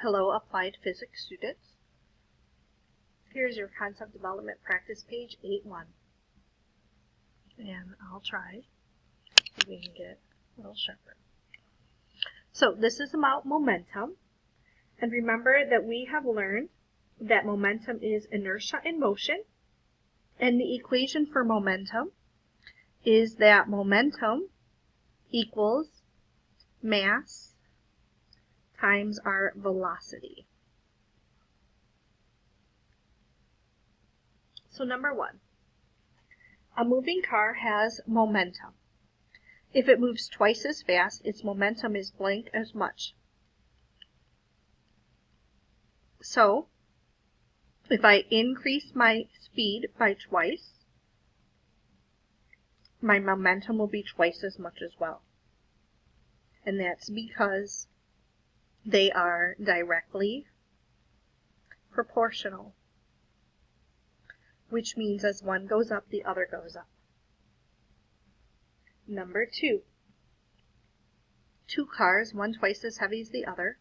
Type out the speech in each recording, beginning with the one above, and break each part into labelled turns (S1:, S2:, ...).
S1: Hello, Applied Physics students. Here's your concept development practice page 8.1. And I'll try if we can get a little sharper. So this is about momentum. And remember that we have learned that momentum is inertia in motion. And the equation for momentum is that momentum equals mass times our velocity. So number 1, a moving car has momentum. If it moves twice as fast, its momentum is blank as much. So if I increase my speed by twice, my momentum will be twice as much as well. And that's because they are directly proportional, which means as one goes up, the other goes up. Number 2, two cars, one twice as heavy as the other,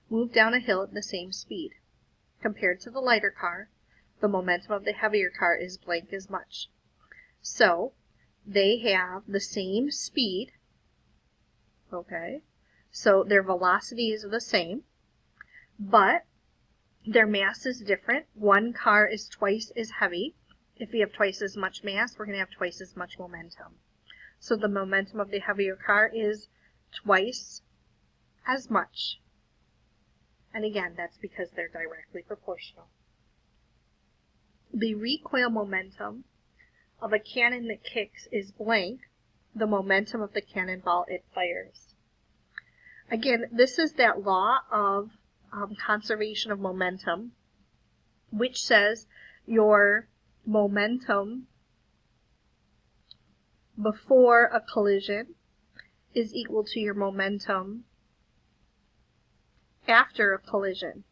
S1: move down a hill at the same speed. Compared to the lighter car, the momentum of the heavier car is blank as much. So they have the same speed, okay? So their velocity is the same, but their mass is different. One car is twice as heavy. If we have twice as much mass, we're going to have twice as much momentum. So the momentum of the heavier car is twice as much. And again, that's because they're directly proportional. The recoil momentum of a cannon that kicks is blank the momentum of the cannonball it fires. Again, this is that law of conservation of momentum, which says your momentum before a collision is equal to your momentum after a collision.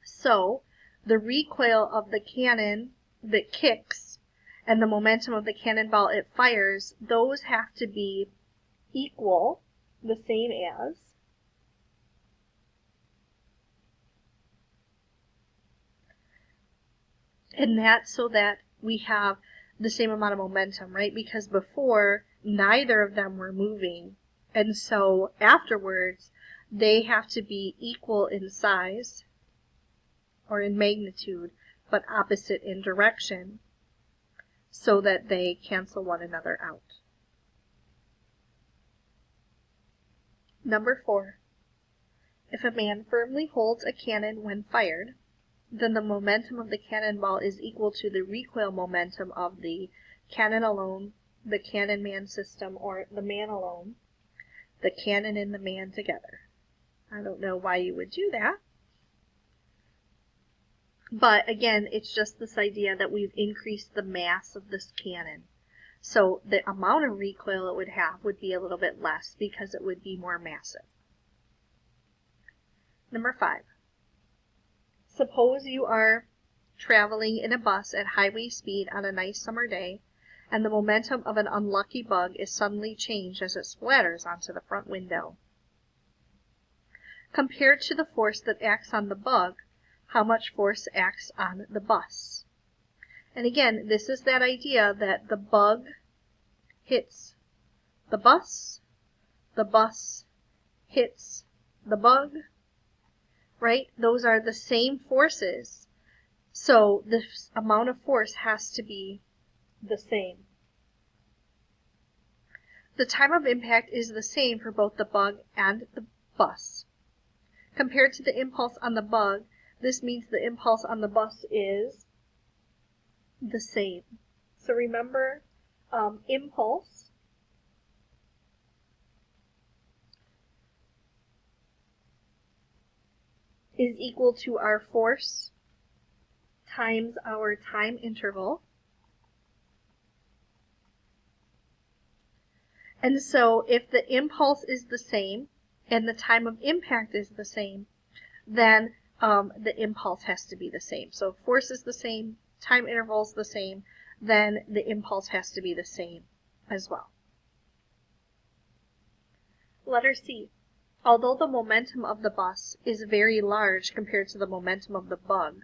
S1: So the recoil of the cannon that kicks and the momentum of the cannonball it fires, those have to be equal, the same as, and that's so that we have the same amount of momentum, right? Because before, neither of them were moving, and so afterwards, they have to be equal in size or in magnitude, but opposite in direction, so that they cancel one another out. Number 4, if a man firmly holds a cannon when fired, then the momentum of the cannonball is equal to the recoil momentum of the cannon alone, the cannon-man system, or the man alone, the cannon and the man together. I don't know why you would do that. But again, it's just this idea that we've increased the mass of this cannon. So the amount of recoil it would have would be a little bit less because it would be more massive. Number 5. Suppose you are traveling in a bus at highway speed on a nice summer day, and the momentum of an unlucky bug is suddenly changed as it splatters onto the front window. Compared to the force that acts on the bug, how much force acts on the bus? And again, this is that idea that the bug hits the bus hits the bug, right? Those are the same forces, so the amount of force has to be the same. The time of impact is the same for both the bug and the bus. Compared to the impulse on the bug, this means the impulse on the bus is the same. So remember, impulse is equal to our force times our time interval. And so if the impulse is the same and the time of impact is the same, then the impulse has to be the same. So if force is the same, time interval is the same, then the impulse has to be the same as well. Letter C. although the momentum of the bus is very large compared to the momentum of the bug,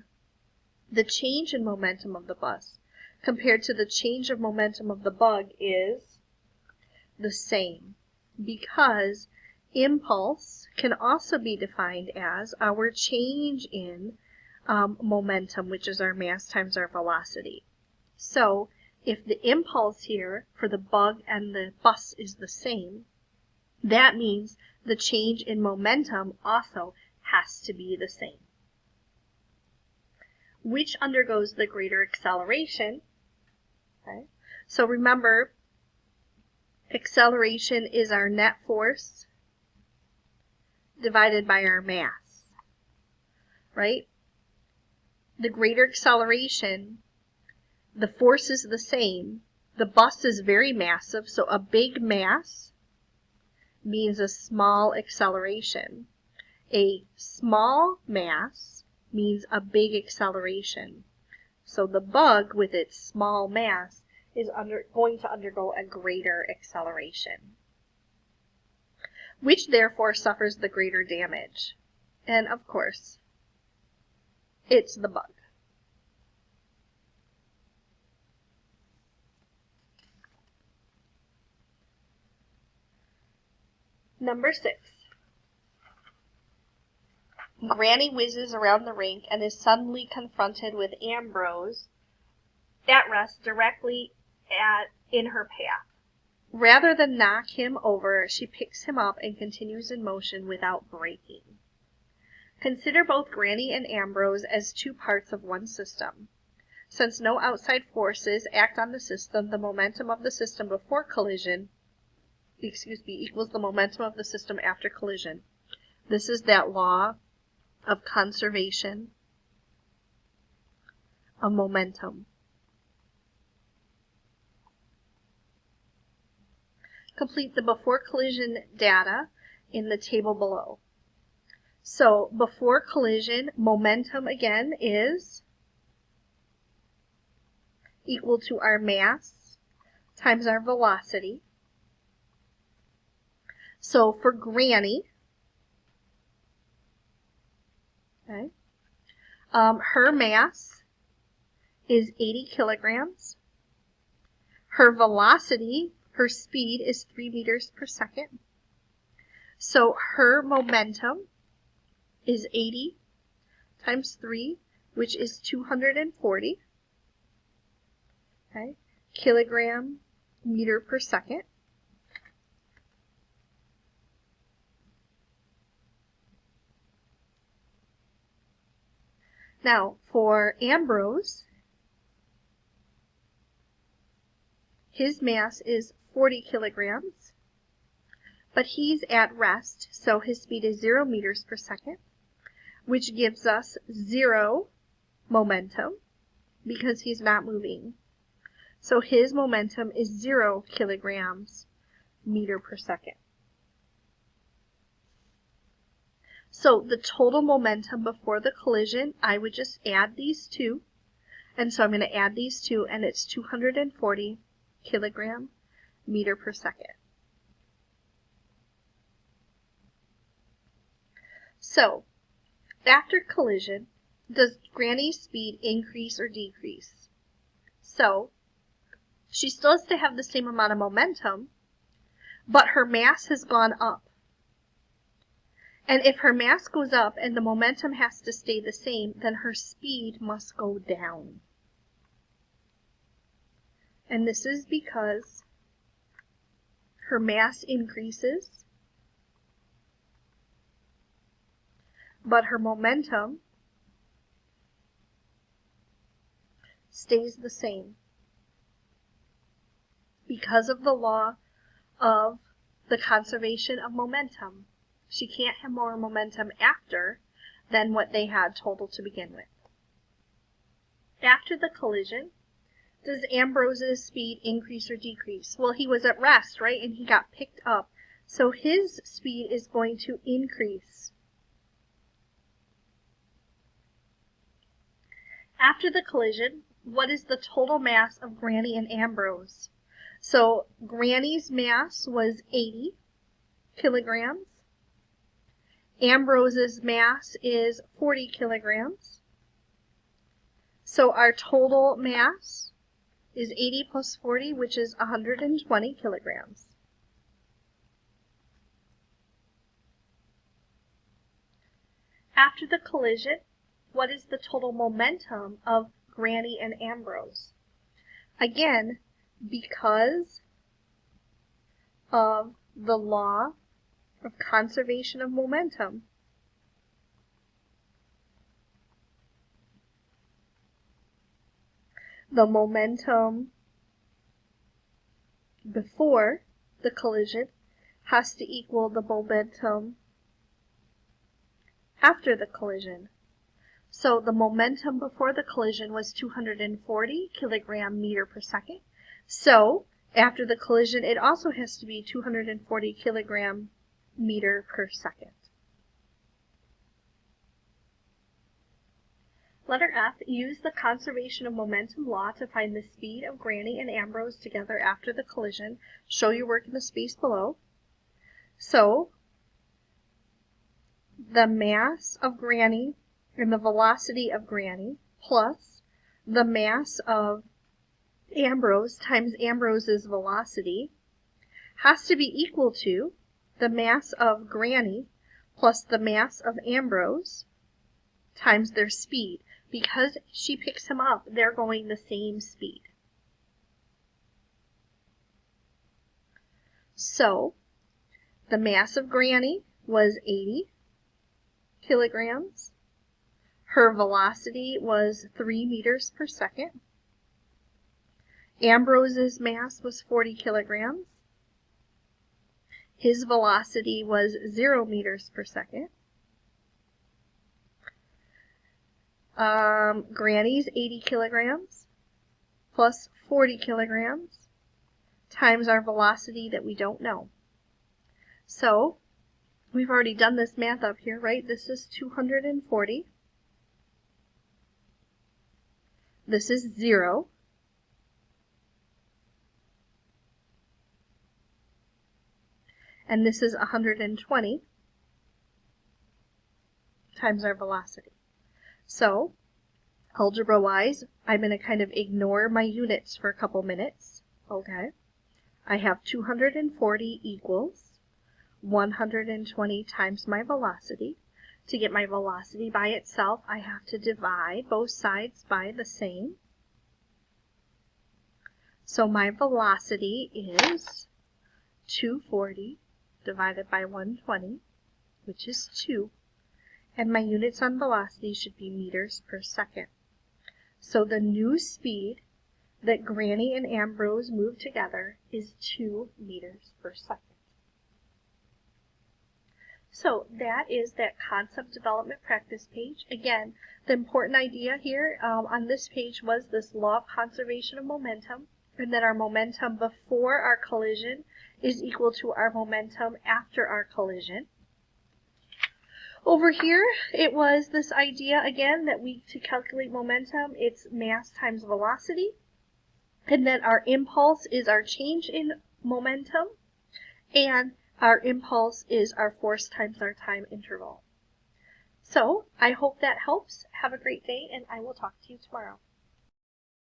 S1: the change in momentum of the bus compared to the change of momentum of the bug is the same, because impulse can also be defined as our change in momentum, which is our mass times our velocity. So if the impulse here for the bug and the bus is the same, that means the change in momentum also has to be the same. Which undergoes the greater acceleration? Okay. So remember, acceleration is our net force divided by our mass, right? The greater acceleration, the force is the same. The bus is very massive, so a big mass means a small acceleration. A small mass means a big acceleration. So the bug, with its small mass, is going to undergo a greater acceleration, which therefore suffers the greater damage. And of course, it's the bug. Number 6. Granny whizzes around the rink and is suddenly confronted with Ambrose at rest directly in her path. Rather than knock him over, she picks him up and continues in motion without braking. Consider both Granny and Ambrose as two parts of one system. Since no outside forces act on the system, the momentum of the system before collision equals the momentum of the system after collision. This is that law of conservation of momentum. Complete the before collision data in the table below. So before collision, momentum again is equal to our mass times our velocity. So for Granny, okay, her mass is 80 kilograms. Her velocity, her speed, is 3 meters per second. So her momentum is 80 times 3, which is 240, okay, kilogram meter per second. Now, for Ambrose, his mass is 40 kilograms, but he's at rest, so his speed is 0 meters per second, which gives us 0 momentum because he's not moving. So his momentum is 0 kilograms meter per second. So the total momentum before the collision, I would just add these two. And so I'm going to add these two, and it's 240 kilogram meter per second. So after collision, does Granny's speed increase or decrease? So she still has to have the same amount of momentum, but her mass has gone up. And if her mass goes up and the momentum has to stay the same, then her speed must go down. And this is because her mass increases, but her momentum stays the same because of the law of the conservation of momentum. She can't have more momentum after than what they had total to begin with. After the collision, does Ambrose's speed increase or decrease? Well, he was at rest, right? And he got picked up. So his speed is going to increase. After the collision, what is the total mass of Granny and Ambrose? So Granny's mass was 80 kilograms. Ambrose's mass is 40 kilograms. So our total mass is 80 plus 40, which is 120 kilograms. After the collision, what is the total momentum of Granny and Ambrose? Again, because of the law of conservation of momentum, the momentum before the collision has to equal the momentum after the collision. So the momentum before the collision was 240 kilogram meter per second. So after the collision, it also has to be 240 kilogram meter per second. Letter F, use the conservation of momentum law to find the speed of Granny and Ambrose together after the collision. Show your work in the space below. So the mass of Granny and the velocity of Granny plus the mass of Ambrose times Ambrose's velocity has to be equal to the mass of Granny plus the mass of Ambrose times their speed. Because she picks him up, they're going the same speed. So the mass of Granny was 80 kilograms. Her velocity was 3 meters per second. Ambrose's mass was 40 kilograms. His velocity was 0 meters per second. Granny's 80 kilograms plus 40 kilograms times our velocity that we don't know. So we've already done this math up here, right? This is 240. This is 0. And this is 120 times our velocity. So, algebra-wise, I'm going to kind of ignore my units for a couple minutes. Okay. I have 240 equals 120 times my velocity. To get my velocity by itself, I have to divide both sides by the same. So my velocity is 240 divided by 120, which is 2. And my units on velocity should be meters per second. So the new speed that Granny and Ambrose move together is 2 meters per second. So that is that concept development practice page. Again, the important idea here on this page was this law of conservation of momentum, and that our momentum before our collision is equal to our momentum after our collision. Over here, it was this idea again that to calculate momentum, it's mass times velocity, and that our impulse is our change in momentum, and our impulse is our force times our time interval. So I hope that helps. Have a great day, and I will talk to you tomorrow.